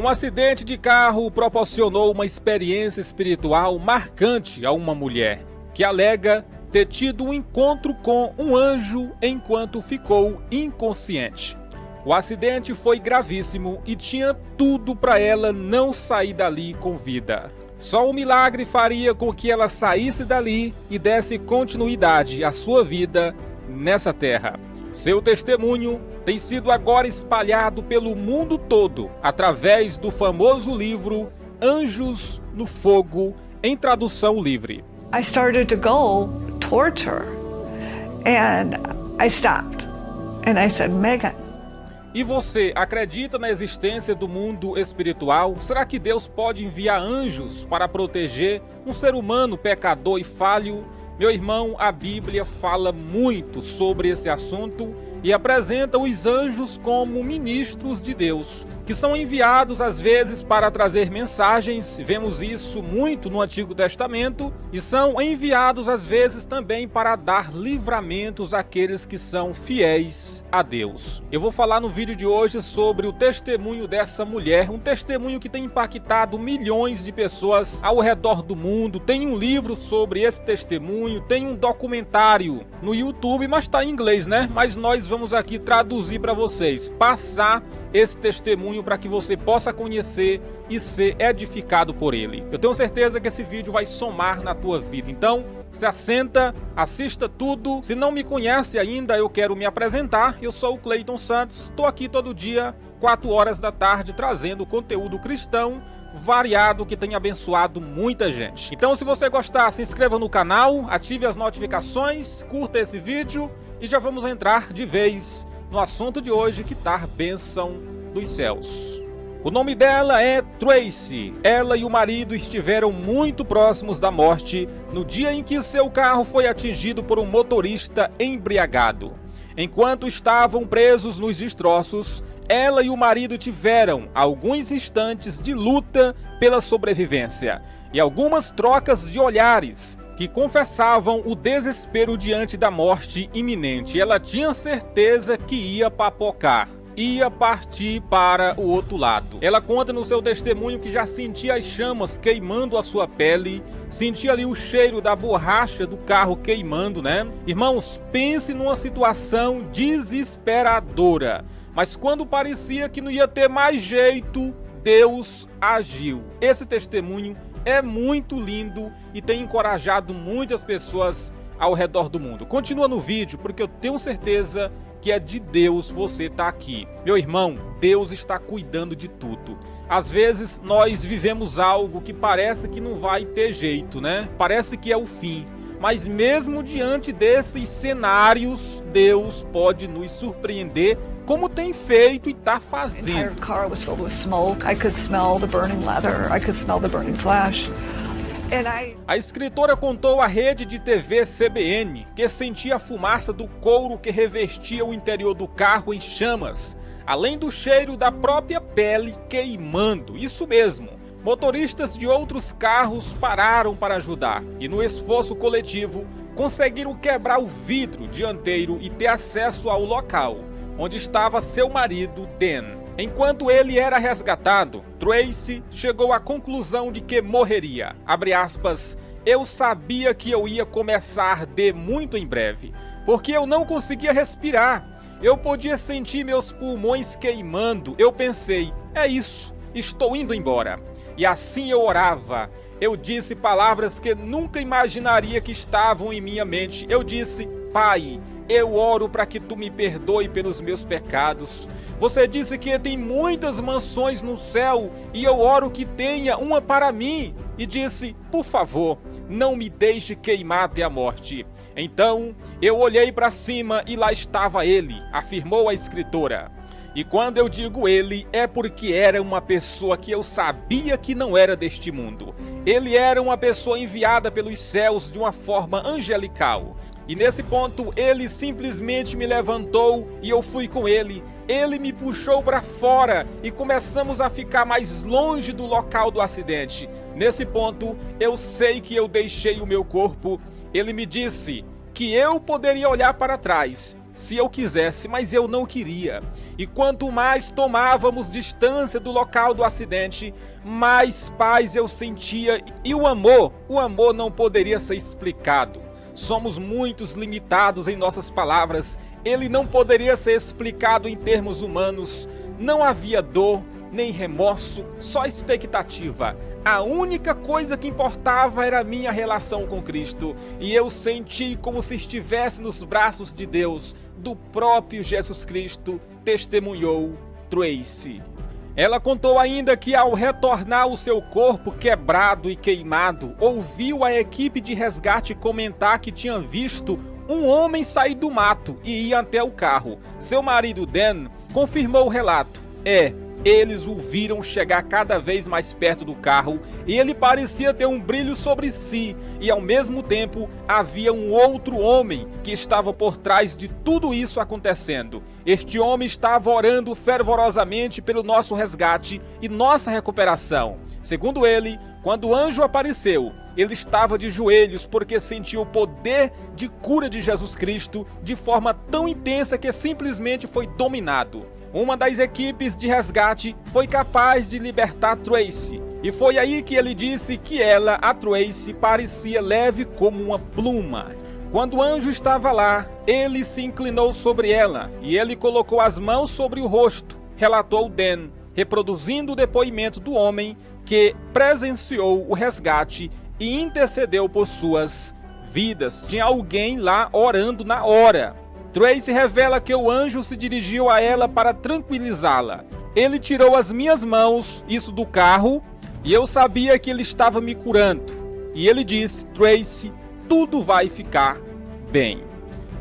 Um acidente de carro proporcionou uma experiência espiritual marcante a uma mulher, que alega ter tido um encontro com um anjo enquanto ficou inconsciente. O acidente foi gravíssimo e tinha tudo para ela não sair dali com vida. Só um milagre faria com que ela saísse dali e desse continuidade à sua vida nessa terra. Seu testemunho tem sido agora espalhado pelo mundo todo através do famoso livro Anjos no Fogo, em tradução livre. I started to go towards her and I stopped and I said, Megan. E você acredita na existência do mundo espiritual? Será que Deus pode enviar anjos para proteger um ser humano pecador e falho? Meu irmão, a Bíblia fala muito sobre esse assunto e apresenta os anjos como ministros de Deus, que são enviados às vezes para trazer mensagens, vemos isso muito no Antigo Testamento, e são enviados às vezes também para dar livramentos àqueles que são fiéis a Deus. Eu vou falar no vídeo de hoje sobre o testemunho dessa mulher, um testemunho que tem impactado milhões de pessoas ao redor do mundo. Tem um livro sobre esse testemunho, tem um documentário no YouTube, mas está em inglês, né? Mas nós vamos aqui traduzir para vocês, passar esse testemunho para que você possa conhecer e ser edificado por ele. Eu tenho certeza que esse vídeo vai somar na tua vida. Então, se assenta, assista tudo. Se não me conhece ainda, eu quero me apresentar. Eu sou o Cleiton Santos, estou aqui todo dia, 4 horas da tarde, trazendo conteúdo cristão variado que tem abençoado muita gente. Então, se você gostar, se inscreva no canal, ative as notificações, curta esse vídeo e já vamos entrar de vez no assunto de hoje, que tá bênção dos céus. O nome dela é Tracy. Ela e o marido estiveram muito próximos da morte no dia em que seu carro foi atingido por um motorista embriagado. Enquanto estavam presos nos destroços, ela e o marido tiveram alguns instantes de luta pela sobrevivência e algumas trocas de olhares que confessavam o desespero diante da morte iminente. Ela tinha certeza que ia papocar, ia partir para o outro lado. Ela conta no seu testemunho que já sentia as chamas queimando a sua pele, sentia ali o cheiro da borracha do carro queimando, né? Irmãos, pense numa situação desesperadora, mas quando parecia que não ia ter mais jeito, Deus agiu. Esse testemunho é muito lindo e tem encorajado muitas pessoas ao redor do mundo. Continua no vídeo, porque eu tenho certeza que é de Deus você tá aqui. Meu irmão, Deus está cuidando de tudo. Às vezes nós vivemos algo que parece que não vai ter jeito, né? Parece que é o fim. Mas mesmo diante desses cenários, Deus pode nos surpreender, como tem feito e está fazendo. The car was filled with smoke. I could smell the burning leather. I could smell the burning flesh. A escritora contou à rede de TV CBN que sentia a fumaça do couro que revestia o interior do carro em chamas, além do cheiro da própria pele queimando. Isso mesmo. Motoristas de outros carros pararam para ajudar e, no esforço coletivo, conseguiram quebrar o vidro dianteiro e ter acesso ao local onde estava seu marido, Dan. Enquanto ele era resgatado, Tracy chegou à conclusão de que morreria. Abre aspas, eu sabia que eu ia começar a arder muito em breve, porque eu não conseguia respirar. Eu podia sentir meus pulmões queimando. Eu pensei, é isso, estou indo embora. E assim eu orava. Eu disse palavras que nunca imaginaria que estavam em minha mente. Eu disse, Pai, eu oro para que tu me perdoe pelos meus pecados. Você disse que tem muitas mansões no céu e eu oro que tenha uma para mim. E disse, por favor, não me deixe queimar até a morte. Então eu olhei para cima e lá estava ele, afirmou a escritora. E quando eu digo ele, é porque era uma pessoa que eu sabia que não era deste mundo. Ele era uma pessoa enviada pelos céus de uma forma angelical. E nesse ponto, ele simplesmente me levantou e eu fui com ele. Ele me puxou para fora e começamos a ficar mais longe do local do acidente. Nesse ponto, eu sei que eu deixei o meu corpo. Ele me disse que eu poderia olhar para trás se eu quisesse, mas eu não queria. E quanto mais tomávamos distância do local do acidente, mais paz eu sentia. E o amor não poderia ser explicado. Somos muitos limitados em nossas palavras. Ele não poderia ser explicado em termos humanos. Não havia dor, nem remorso, só expectativa. A única coisa que importava era a minha relação com Cristo. E eu senti como se estivesse nos braços de Deus, do próprio Jesus Cristo, testemunhou Tracy. Ela contou ainda que ao retornar o seu corpo quebrado e queimado, ouviu a equipe de resgate comentar que tinha visto um homem sair do mato e ir até o carro. Seu marido Dan confirmou o relato. Eles o viram chegar cada vez mais perto do carro e ele parecia ter um brilho sobre si, e ao mesmo tempo havia um outro homem que estava por trás de tudo isso acontecendo. Este homem estava orando fervorosamente pelo nosso resgate e nossa recuperação. Segundo ele, quando o anjo apareceu, ele estava de joelhos porque sentia o poder de cura de Jesus Cristo de forma tão intensa que simplesmente foi dominado. Uma das equipes de resgate foi capaz de libertar Tracy. E foi aí que ele disse que ela, a Tracy, parecia leve como uma pluma. Quando o anjo estava lá, ele se inclinou sobre ela e ele colocou as mãos sobre o rosto, relatou Dan, reproduzindo o depoimento do homem que presenciou o resgate e intercedeu por suas vidas. Tinha alguém lá orando na hora. Tracy revela que o anjo se dirigiu a ela para tranquilizá-la. Ele tirou as minhas mãos, isso do carro, e eu sabia que ele estava me curando. E ele disse, Tracy, tudo vai ficar bem.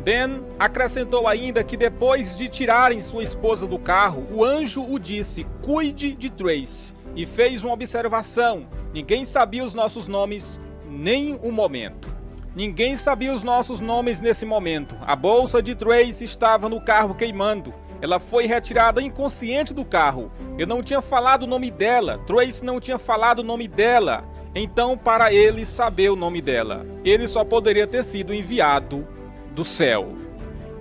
Dan acrescentou ainda que depois de tirarem sua esposa do carro, o anjo o disse, cuide de Tracy. E fez uma observação, ninguém sabia os nossos nomes, nem o momento. Ninguém sabia os nossos nomes nesse momento. A bolsa de Tracy estava no carro queimando. Ela foi retirada inconsciente do carro. Eu não tinha falado o nome dela. Tracy não tinha falado o nome dela. Então, para ele saber o nome dela, ele só poderia ter sido enviado do céu.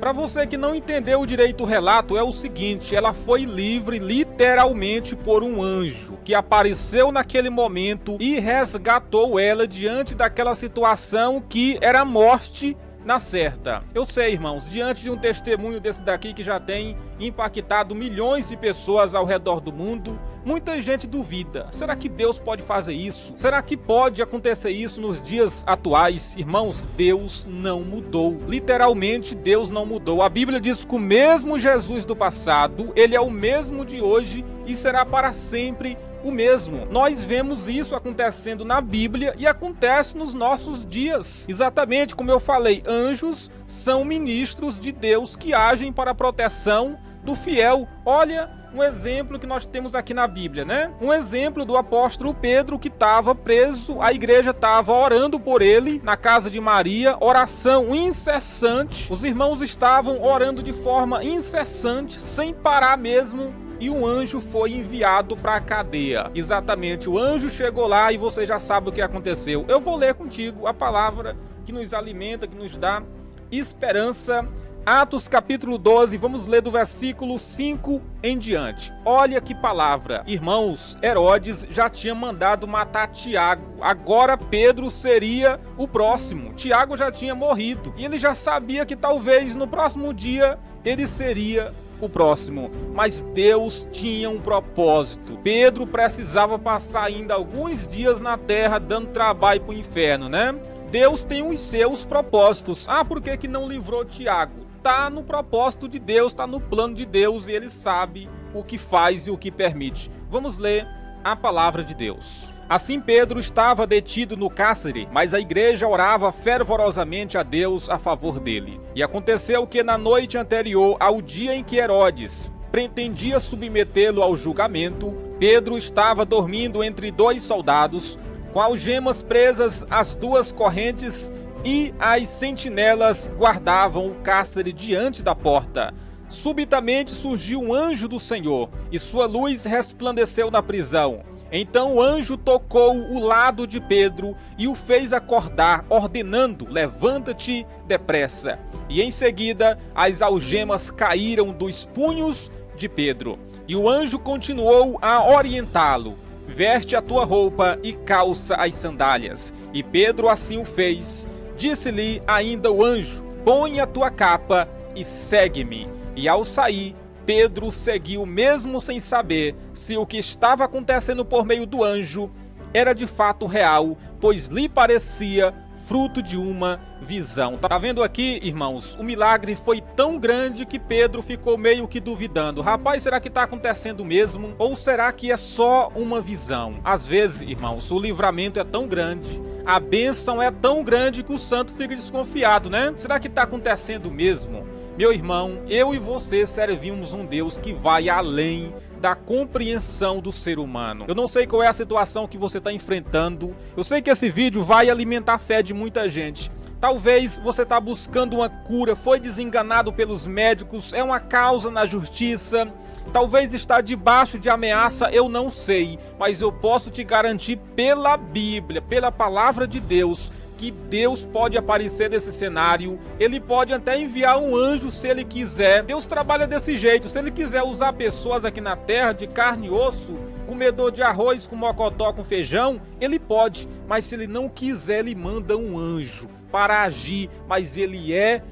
Para você que não entendeu direito o relato, é o seguinte, ela foi livre literalmente por um anjo que apareceu naquele momento e resgatou ela diante daquela situação que era a morte na certa. Eu sei, irmãos, diante de um testemunho desse daqui que já tem impactado milhões de pessoas ao redor do mundo, muita gente duvida. Será que Deus pode fazer isso? Será que pode acontecer isso nos dias atuais? Irmãos, Deus não mudou. Literalmente, Deus não mudou. A Bíblia diz que o mesmo Jesus do passado, ele é o mesmo de hoje e será para sempre o mesmo. Nós vemos isso acontecendo na Bíblia e acontece nos nossos dias. Exatamente como eu falei, anjos são ministros de Deus que agem para a proteção do fiel. Olha um exemplo que nós temos aqui na Bíblia, né? Um exemplo do apóstolo Pedro que estava preso, a igreja estava orando por ele na casa de Maria, oração incessante. Os irmãos estavam orando de forma incessante, sem parar mesmo. E um anjo foi enviado para a cadeia. Exatamente, o anjo chegou lá e você já sabe o que aconteceu. Eu vou ler contigo a palavra que nos alimenta, que nos dá esperança. Atos capítulo 12, vamos ler do versículo 5 em diante. Olha que palavra. Irmãos, Herodes já tinha mandado matar Tiago. Agora Pedro seria o próximo. Tiago já tinha morrido. E ele já sabia que talvez no próximo dia ele seria o próximo, mas Deus tinha um propósito. Pedro precisava passar ainda alguns dias na terra dando trabalho para o inferno, né? Deus tem os seus propósitos. Por que não livrou Tiago? Tá no propósito de Deus, tá no plano de Deus e ele sabe o que faz e o que permite. Vamos ler a palavra de Deus. Assim Pedro estava detido no cárcere, mas a igreja orava fervorosamente a Deus a favor dele. E aconteceu que na noite anterior ao dia em que Herodes pretendia submetê-lo ao julgamento, Pedro estava dormindo entre dois soldados, com algemas presas às duas correntes, e as sentinelas guardavam o cárcere diante da porta. Subitamente surgiu um anjo do Senhor, e sua luz resplandeceu na prisão. Então o anjo tocou o lado de Pedro e o fez acordar, ordenando: levanta-te depressa. E em seguida as algemas caíram dos punhos de Pedro. E o anjo continuou a orientá-lo: veste a tua roupa e calça as sandálias. E Pedro assim o fez. Disse-lhe ainda o anjo: põe a tua capa e segue-me. E ao sair, Pedro seguiu, mesmo sem saber se o que estava acontecendo por meio do anjo era de fato real, pois lhe parecia fruto de uma visão. Tá vendo aqui, irmãos? O milagre foi tão grande que Pedro ficou meio que duvidando. Rapaz, será que está acontecendo mesmo? Ou será que é só uma visão? Às vezes, irmãos, o livramento é tão grande, a bênção é tão grande que o santo fica desconfiado, né? Será que está acontecendo mesmo? Meu irmão, eu e você servimos um Deus que vai além da compreensão do ser humano. Eu não sei qual é a situação que você está enfrentando. Eu sei que esse vídeo vai alimentar a fé de muita gente. Talvez você está buscando uma cura, foi desenganado pelos médicos, é uma causa na justiça. Talvez está debaixo de ameaça, eu não sei. Mas eu posso te garantir pela Bíblia, pela palavra de Deus, que Deus pode aparecer nesse cenário. Ele pode até enviar um anjo se ele quiser. Deus trabalha desse jeito. Se ele quiser usar pessoas aqui na terra de carne e osso, comedor de arroz com mocotó com feijão, ele pode. Mas se ele não quiser, ele manda um anjo para agir. Mas ele é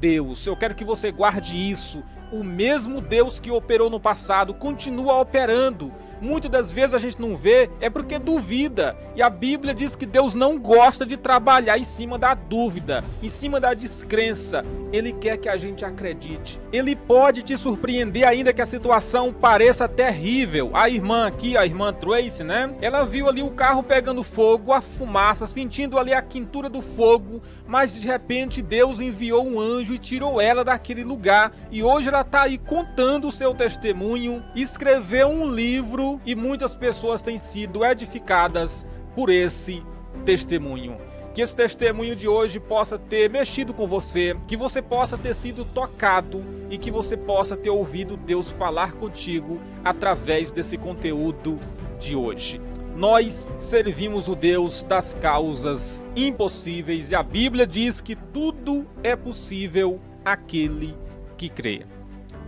Deus. Eu quero que você guarde isso. O mesmo Deus que operou no passado continua operando. Muitas das vezes a gente não vê, é porque duvida. E a Bíblia diz que Deus não gosta de trabalhar em cima da dúvida, em cima da descrença. Ele quer que a gente acredite. Ele pode te surpreender ainda que a situação pareça terrível. A irmã aqui, a irmã Tracy, né? Ela viu ali o carro pegando fogo, a fumaça, sentindo ali a quentura do fogo. Mas de repente Deus enviou um anjo e tirou ela daquele lugar. E hoje ela está aí contando o seu testemunho, escreveu um livro e muitas pessoas têm sido edificadas por esse testemunho. Que esse testemunho de hoje possa ter mexido com você, que você possa ter sido tocado e que você possa ter ouvido Deus falar contigo através desse conteúdo de hoje. Nós servimos o Deus das causas impossíveis e a Bíblia diz que tudo é possível àquele que crê.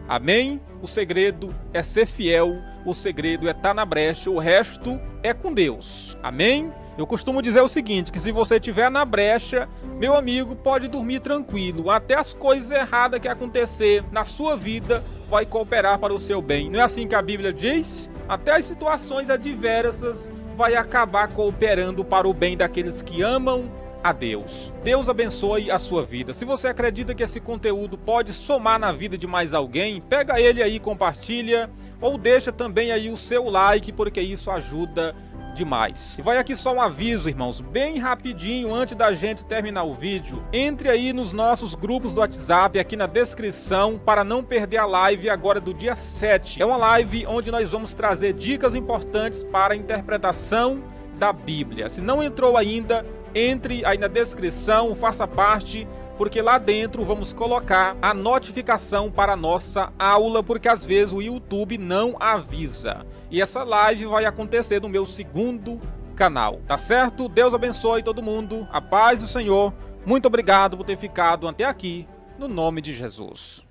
Amém? O segredo é ser fiel, o segredo é estar na brecha, o resto é com Deus. Amém? Eu costumo dizer o seguinte, que se você estiver na brecha, meu amigo, pode dormir tranquilo. Até as coisas erradas que acontecer na sua vida vai cooperar para o seu bem. Não é assim que a Bíblia diz? Até as situações adversas vai acabar cooperando para o bem daqueles que amam a Deus. Deus abençoe a sua vida. Se você acredita que esse conteúdo pode somar na vida de mais alguém, pega ele aí, compartilha ou deixa também aí o seu like, porque isso ajuda demais. E vai aqui só um aviso, irmãos, bem rapidinho antes da gente terminar o vídeo. Entre aí nos nossos grupos do WhatsApp aqui na descrição para não perder a live agora do dia 7. É uma live onde nós vamos trazer dicas importantes para a interpretação da Bíblia. Se não entrou ainda, entre aí na descrição, faça parte, porque lá dentro vamos colocar a notificação para a nossa aula, porque às vezes o YouTube não avisa. E essa live vai acontecer no meu segundo canal, tá certo? Deus abençoe todo mundo, a paz do Senhor. Muito obrigado por ter ficado até aqui, no nome de Jesus.